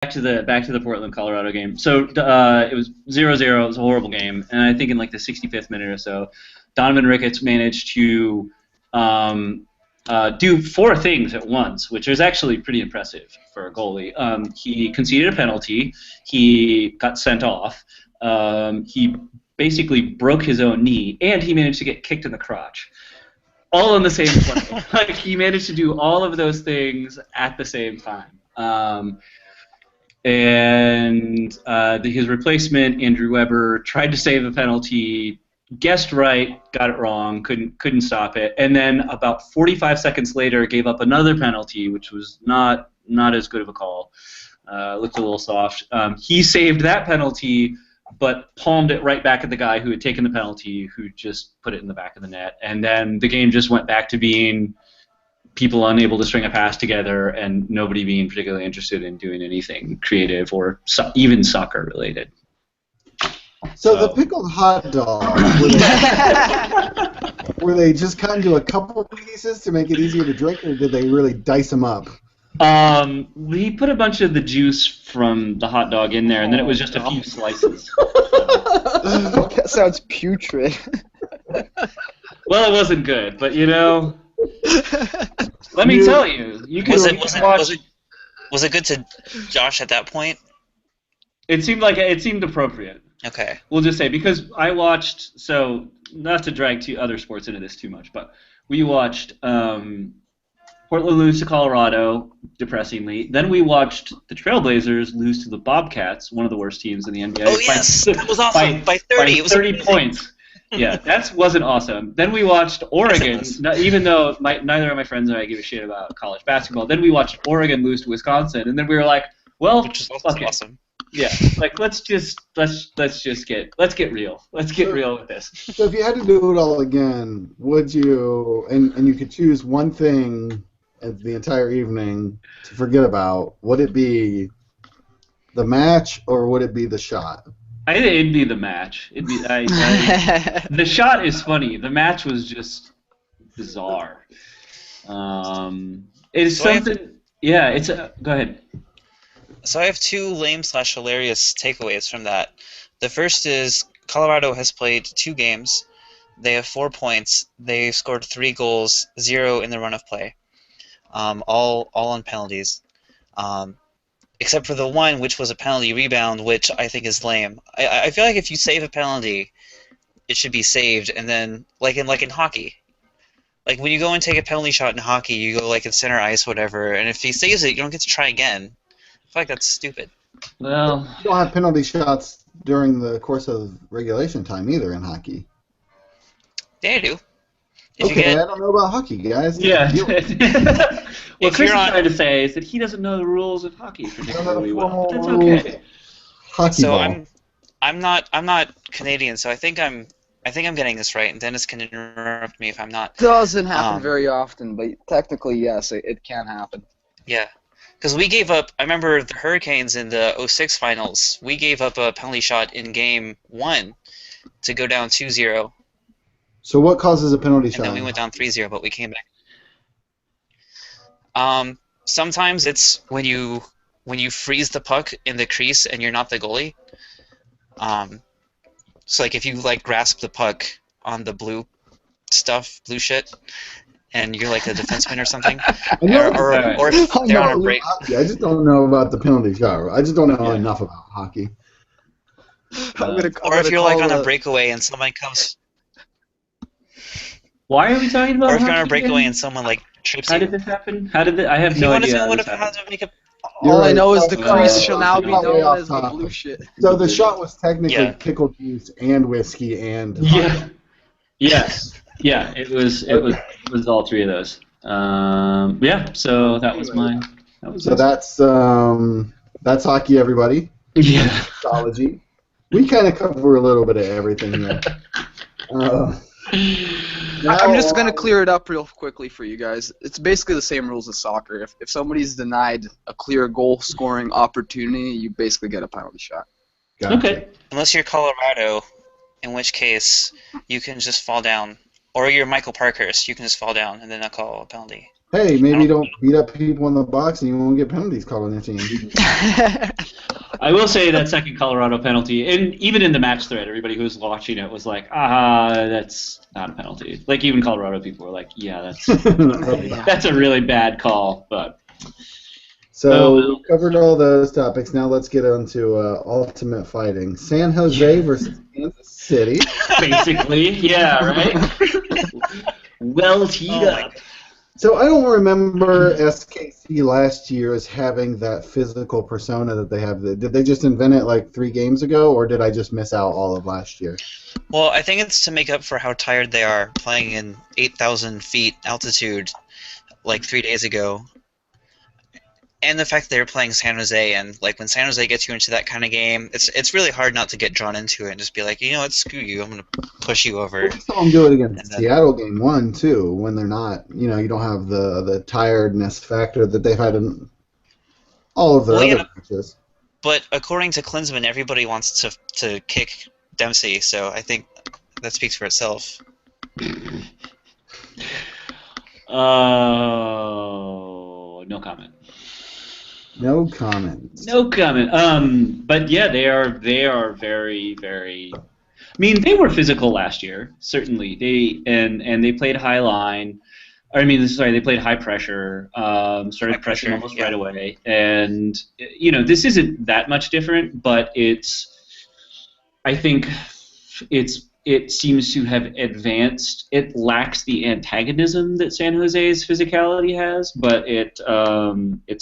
back to the Portland Colorado game. So it was 0-0. It was a horrible game, and I think in like the 65th minute or so, Donovan Ricketts managed to do four things at once, which is actually pretty impressive for a goalie. He conceded a penalty. He got sent off. He basically broke his own knee, and he managed to get kicked in the crotch. All in the same play. Like, he managed to do all of those things at the same time. His replacement, Andrew Weber, tried to save a penalty, guessed right, got it wrong, couldn't stop it, and then about 45 seconds later gave up another penalty, which was not as good of a call. Looked a little soft. He saved that penalty, but palmed it right back at the guy who had taken the penalty, who just put it in the back of the net, and then the game just went back to being people unable to string a pass together and nobody being particularly interested in doing anything creative or even soccer related. So the pickled hot dog, were they just cut into a couple pieces to make it easier to drink, or did they really dice them up? We put a bunch of the juice from the hot dog in there, and then it was just a few slices. That sounds putrid. Well, it wasn't good, but you know, let me tell you, Was it good to Josh at that point? It seemed appropriate. Okay. We'll just say, because I watched, so not to drag other sports into this too much, but we watched Portland lose to Colorado, depressingly. Then we watched the Trailblazers lose to the Bobcats, one of the worst teams in the NBA. Oh, yes. That was awesome. By 30. It was 30 points. Yeah, that wasn't awesome. Then we watched Oregon, even though neither of my friends and I give a shit about college basketball. Then we watched Oregon lose to Wisconsin, and then we were like, well, which is also awesome. Yeah, like let's get real. Let's get real with this. So if you had to do it all again, would you? And you could choose one thing the entire evening to forget about. Would it be the match or would it be the shot? I think it'd be the match. The shot is funny. The match was just bizarre. It's So something. Yeah, it's a. Go ahead. So I have two lame/hilarious takeaways from that. The first is Colorado has played 2 games. They have 4 points. They've scored 3 goals, 0 in the run of play, all on penalties, except for the one which was a penalty rebound, which I think is lame. I feel like if you save a penalty, it should be saved, and then like in hockey. Like when you go and take a penalty shot in hockey, you go like in center ice, whatever, and if he saves it, you don't get to try again. I feel like that's stupid. Well, you don't have penalty shots during the course of regulation time either in hockey. Yeah, you do. I don't know about hockey, guys. Yeah. What Chris is trying to say is that he doesn't know the rules of hockey particularly well. That's okay. Hockey so ball. I'm not Canadian, so I think I'm getting this right, and Dennis can interrupt me if I'm not. Doesn't happen very often, but technically, yes, it can happen. Yeah. Because we gave up, I remember the Hurricanes in the 06 finals, we gave up a penalty shot in game 1 to go down 2-0. So what causes a penalty shot? And then we went down 3-0, but we came back. Sometimes it's when you freeze the puck in the crease and you're not the goalie. So like if you like grasp the puck on the blue shit, and you're like a defenseman or something, or if they're on a break. I just don't know about the penalty shot. I just don't know enough about hockey. Or if you're like on a breakaway and someone comes. Why are we talking about? Or if hockey you're on a breakaway again? and someone like trips How you. did this happen? I have no idea. How to make a. All I know is the crease shall now be known as the blue shit. So the shot was technically pickled juice and whiskey and. Yeah. Yes. Yeah. It was all 3 of those. Yeah. So that was mine. So that's hockey, everybody. Yeah. Astrology. We kind of cover a little bit of everything here. I'm just going to clear it up real quickly for you guys. It's basically the same rules as soccer. If somebody's denied a clear goal-scoring opportunity, you basically get a penalty shot. Gotcha. Okay. Unless you're Colorado, in which case you can just fall down. Or you're Michael Parkhurst, you can just fall down and then not call a penalty. Hey, maybe don't beat up people in the box and you won't get penalties called on your team. I will say that second Colorado penalty, and even in the match thread, everybody who was watching it was like, that's not a penalty. Like, even Colorado people were like, yeah, that's a really bad call. But So we covered all those topics. Now let's get on to Ultimate Fighting. San Jose versus Kansas City. Basically, yeah, right? Well teed up. So I don't remember SKC last year as having that physical persona that they have. Did they just invent it like 3 games ago, or did I just miss out all of last year? Well, I think it's to make up for how tired they are playing in 8,000 feet altitude like 3 days ago. And the fact that they're playing San Jose, and like when San Jose gets you into that kind of game, it's really hard not to get drawn into it and just be like, you know what, screw you, I'm going to push you over. We saw them do it against Seattle game 1 too, when they're not, you don't have the tiredness factor that they've had in all of their other matches. But according to Klinsmann, everybody wants to kick Dempsey, so I think that speaks for itself. No comment. No comment. No comment. But yeah, they are very, very. I mean, they were physical last year, certainly. They played high line. They played high pressure. Started pressing almost right away, and this isn't that much different, but I think it seems to have advanced. It lacks the antagonism that San Jose's physicality has, but it's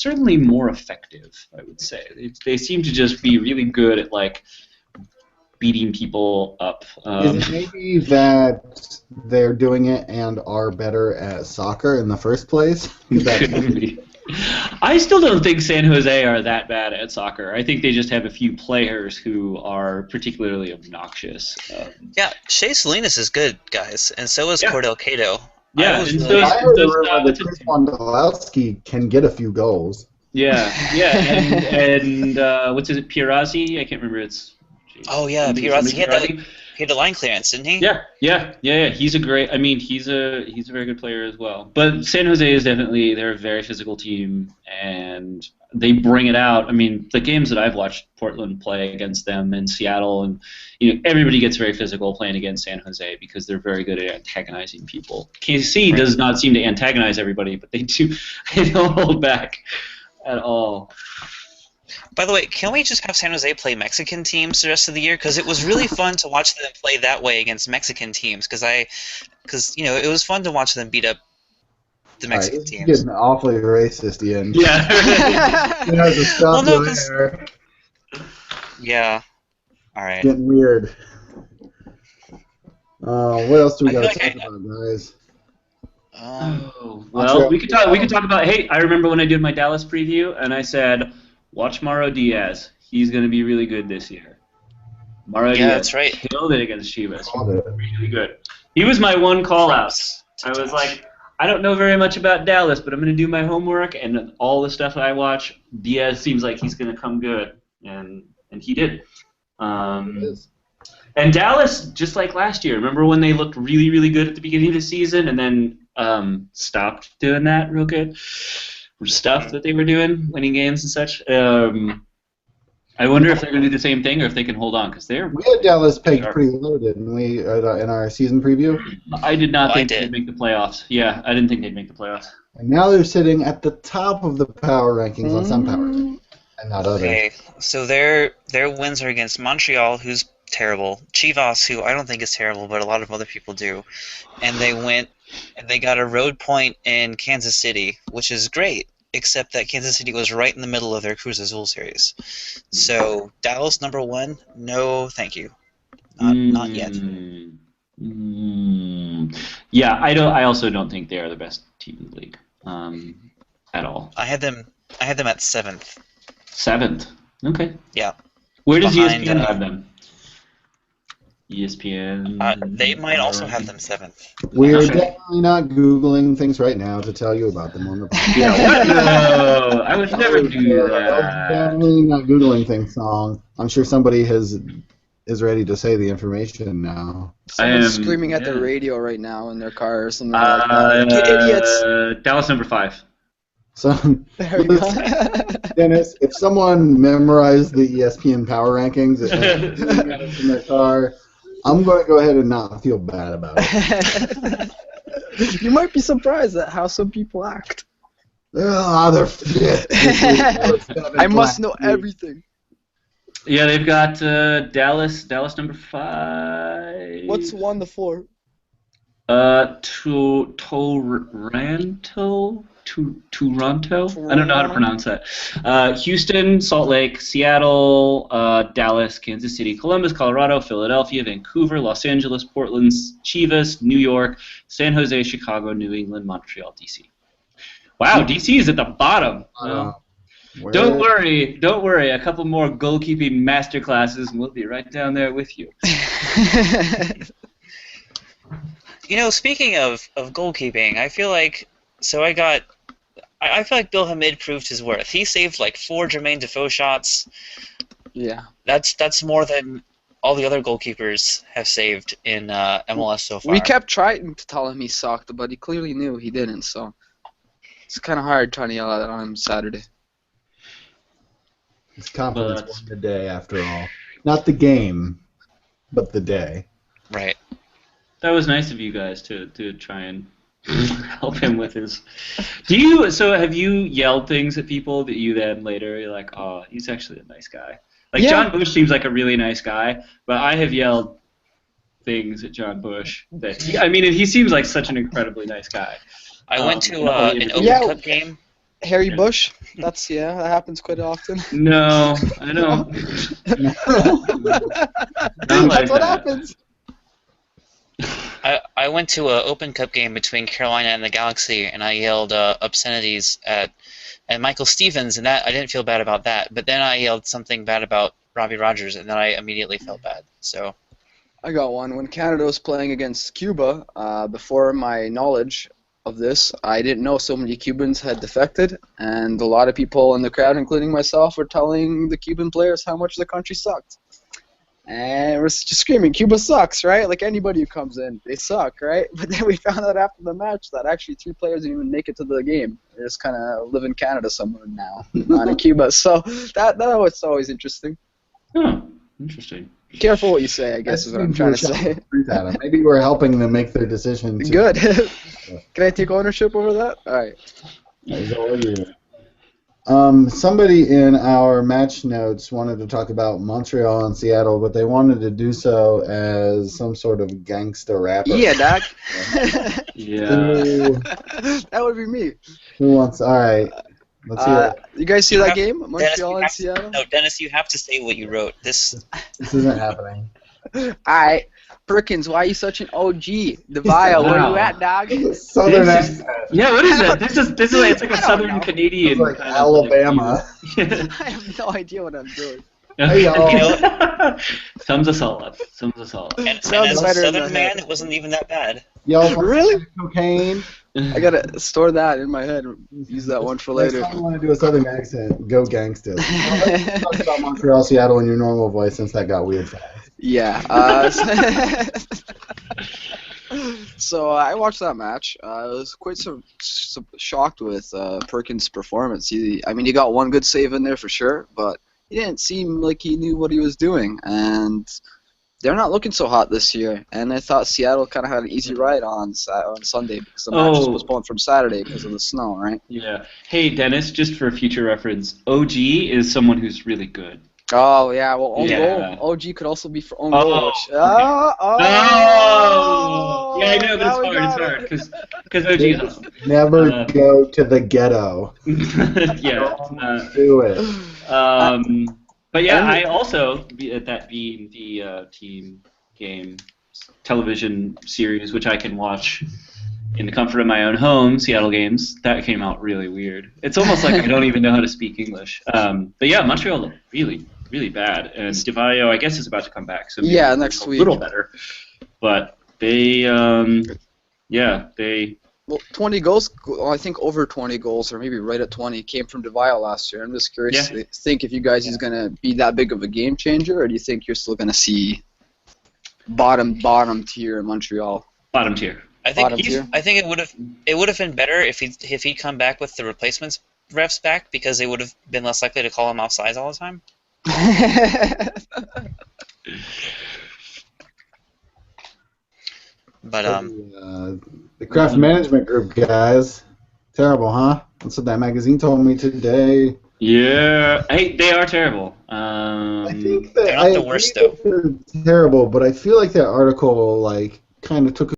certainly more effective, I would say. They seem to just be really good at beating people up. Is it maybe that they're doing it and are better at soccer in the first place? I still don't think San Jose are that bad at soccer. I think they just have a few players who are particularly obnoxious. Yeah, Shea Salinas is good, guys, and so is Cordell Cato. Yeah, I heard that Chris Wondolowski can get a few goals. Yeah, and what's it, Pirazzi? I can't remember. Oh yeah, Pirazzi. He had the line clearance, didn't he? Yeah. He's a great. I mean, he's a very good player as well. But San Jose is they're a very physical team, and they bring it out. I mean, the games that I've watched Portland play against them and Seattle, and everybody gets very physical playing against San Jose because they're very good at antagonizing people. KC does not seem to antagonize everybody, but they do. They don't hold back at all. By the way, can we just have San Jose play Mexican teams the rest of the year? Because it was really fun to watch them play that way against Mexican temes. Because it was fun to watch them beat up the Mexican teams. Getting awfully racist, Ian. Yeah. Yeah. All right. Getting weird. What else do we got to talk about, guys? Well, we could talk about. Hey, I remember when I did my Dallas preview, and I said, watch Mauro Diaz. He's going to be really good this year. Mauro Diaz that's right. Killed it against Chivas. Really good. He was my one call-out. I was like, I don't know very much about Dallas, but I'm going to do my homework, and all the stuff I watch, Diaz seems like he's going to come good, and he did. And Dallas, just like last year, remember when they looked really, really good at the beginning of the season, and then stopped doing that real good? Stuff that they were doing, winning games and such. I wonder if they're going to do the same thing or if they can hold on, because we had Dallas pegged pretty low, didn't we, in our season preview? I did not think they'd make the playoffs. Yeah, I didn't think they'd make the playoffs. And now they're sitting at the top of the power rankings on some power rankings, and not others. Okay, so their wins are against Montreal, who's terrible, Chivas, who I don't think is terrible, but a lot of other people do, and they got a road point in Kansas City, which is great, except that Kansas City was right in the middle of their Cruz Azul series. So Dallas #1, no, thank you, not yet. Yeah, I also don't think they are the best team in the league, at all. I had them at 7th. 7th. Okay. Yeah. Where does ESPN have them? ESPN. They might also have them 7th. We're definitely not Googling things right now to tell you about them on the podcast. Yeah, no, I would never do that. Definitely not Googling things, song. I'm sure somebody has is ready to say the information now. Someone's am- screaming at the yeah. radio right now in their car or something like that. Like, you idiots! Dallas number 5. So, There we go. Dennis, if someone memorized the ESPN power rankings in their car, I'm going to go ahead and not feel bad about it. You might be surprised at how some people act. Ah, they're fit. I must know everything. Yeah, they've got Dallas number 5. What's 1 to 4? Toronto? I don't know how to pronounce that. Houston, Salt Lake, Seattle, Dallas, Kansas City, Columbus, Colorado, Philadelphia, Vancouver, Los Angeles, Portland, Chivas, New York, San Jose, Chicago, New England, Montreal, DC. Wow, DC is at the bottom. Well, don't worry. A couple more goalkeeping masterclasses, and we'll be right down there with you. You know, speaking of goalkeeping, I feel like I feel like Bill Hamid proved his worth. He saved like 4 Jermaine Defoe shots. Yeah. That's more than all the other goalkeepers have saved in MLS so far. We kept trying to tell him he sucked, but he clearly knew he didn't, so it's kind of hard trying to yell at it on him Saturday. His confidence won the day, after all. Not the game, but the day. Right. That was nice of you guys to try and help him with his. Have you yelled things at people that you then later you're like, oh, he's actually a nice guy? Like John Bush seems like a really nice guy, but I have yelled things at John Bush that he seems like such an incredibly nice guy. I went to an Open Cup game. Harry Bush? That happens quite often. No, I don't. That's what happens. I went to an Open Cup game between Carolina and the Galaxy, and I yelled obscenities at Michael Stevens, and that I didn't feel bad about that. But then I yelled something bad about Robbie Rogers, and then I immediately felt bad. So I got one. When Canada was playing against Cuba, before my knowledge of this, I didn't know so many Cubans had defected, and a lot of people in the crowd, including myself, were telling the Cuban players how much the country sucked. And we're just screaming, Cuba sucks, right? Like anybody who comes in, they suck, right? But then we found out after the match that actually 3 players didn't even make it to the game. They just kind of live in Canada somewhere now, not in Cuba. So that was always interesting. Oh, interesting. Careful what you say, I guess, is what I'm trying to say. Maybe we're helping them make their decision. Good. Can I take ownership over that? All right. Somebody in our match notes wanted to talk about Montreal and Seattle, but they wanted to do so as some sort of gangsta rapper. Yeah, Doc. Yeah. That would be me. Who wants? All right. Let's hear it. You guys see that game? Montreal and Dennis, Seattle? No, Dennis, you have to say what you wrote. This isn't happening. All right. Perkins, why are you such an OG? DeVio, where you at, dog? Southern accent. Yeah, what is that? This is it's like a Southern Canadian. It's like Alabama. I have no idea what I'm doing. Hey, y'all. Sums us all up. and Sounds as a better in Southern my man, head. it wasn't even that bad. Y'all Really? cocaine? I gotta store that in my head. Use that one for later. Next time you want to do a Southern accent, go gangsta. Let's talk about Montreal, Seattle in your normal voice, since that got weird fast. Yeah. So I watched that match. I was quite shocked with Perkins' performance. He got one good save in there for sure, but he didn't seem like he knew what he was doing. And they're not looking so hot this year. And I thought Seattle kind of had an easy ride on Sunday because the match was postponed from Saturday because of the snow, right? Yeah. Hey, Dennis, just for future reference, OG is someone who's really good. Oh, yeah, well, own Yeah. goal. OG could also be for own goal. Which, Yeah, I know, but it's hard because OG is awesome. Never go to the ghetto. Yeah. Do it. But yeah, I also, that being the team game television series, which I can watch in the comfort of my own home, Seattle games, that came out really weird. It's almost like I don't even know how to speak English. But yeah, Montreal looked really, really bad. And DeVio, I guess, is about to come back. So yeah, next week. A little better. But they Well, 20 goals, well, I think over 20 goals, or maybe right at 20, came from Devial last year. I'm just curious to think if you guys is going to be that big of a game changer, or do you think you're still going to see bottom tier in Montreal? Bottom tier. I think it would have been better if he'd come back with the replacements refs back, because they would have been less likely to call him offsides all the time. But the craft management group guys, terrible, huh? That's what that magazine told me today. Yeah, hey, they are terrible. I think that they're not the worst, though. They're terrible, but I feel like that article kind of took